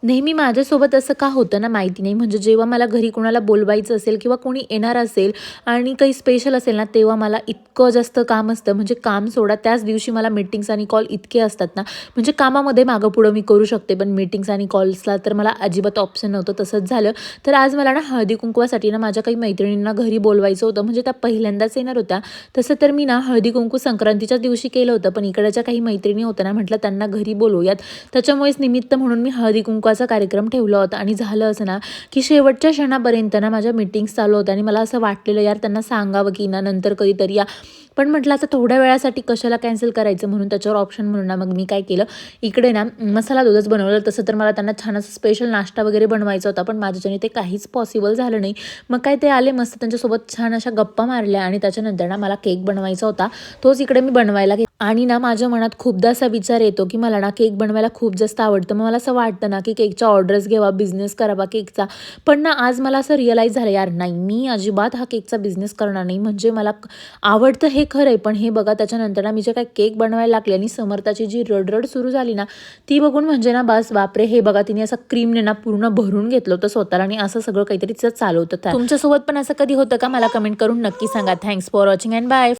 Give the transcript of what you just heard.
नेहमी माझ्यासोबत असं का होतं ना माहिती नाही. म्हणजे जेव्हा मला घरी कोणाला बोलवायचं असेल किंवा कोणी येणार असेल आणि काही स्पेशल असेल ना, तेव्हा मला इतकं जास्त काम असतं. म्हणजे काम सोडा, त्याच दिवशी मला मीटिंग्स आणि कॉल इतके असतात ना, म्हणजे कामामध्ये मागं-पुढं मी करू शकते, पण मीटिंग्स आणि कॉल्सला तर मला अजिबात ऑप्शन नव्हतं. तसंच झालं. तर आज मला ना हळदी-कुंकवासाठी ना माझ्या काही मैत्रिणींना घरी बोलवायचं होतं. म्हणजे त्या पहिल्यांदाच येणार होत्या. तसं तर मी ना हळदी-कुंकू संक्रांतीच्याच दिवशी केलं होतं, पण इकडच्या काही मैत्रिणी होत्या ना, म्हटलं त्यांना घरी बोलवूयात. त्याच्यामुळेच निमित्त म्हणून मी हळदी-कुंकवाचा कार्यक्रम ठेवला होता आणि झालं असं ना, की शेवटच्या क्षणापर्यंत ना माझ्या मीटिंग्स चालू होत्या आणि मला असं वाटलेलं यार त्यांना सांगावं की ना नंतर कधीतरी या. पण म्हटलं आता थोड्या वेळासाठी कशाला कॅन्सल करायचं, म्हणून त्याच्यावर ऑप्शन म्हणून ना मग मी काय केलं, इकडे ना मसाला दूधच बनवलं. तसं तर मला त्यांना छान असं स्पेशल नाश्ता वगैरे बनवायचा होता, पण माझ्याच्याने ते काहीच पॉसिबल झालं नाही. मग काय ते आले मस्त त्यांच्यासोबत छान अशा गप्पा मारल्या आणि त्याच्यानंतर ना मला केक बनवायचा होता. तोच इकडे मी बनवायला आणि ना माझ्या मनात खूपदा असा विचार येतो, की मला ना केक बनवायला खूप जास्त आवडतं. मग मला असं वाटतं ना, की केकच्या ऑर्डर्स घ्यावा, बिझनेस करावा केकचा. पण ना आज मला असं रिअलाईज झालं, यार नाही, मी अजिबात हा केकचा बिझनेस करणार नाही. म्हणजे मला आवडतं हे खरं आहे, पण हे बघा त्याच्यानंतर ना मी जे काही केक बनवायला लागले आणि समर्थाची जी रडरड सुरू झाली ना, ती बघून म्हणजे ना बस बापरे! हे बघा तिने असं क्रीमने ना पूर्ण भरून घेतलं होतं स्वतःला आणि असं सगळं काहीतरी तिचं चालू होतं. तुमच्यासोबत पण असं कधी होतं का? मला कमेंट करून नक्की सांगा. Thanks for watching and bye.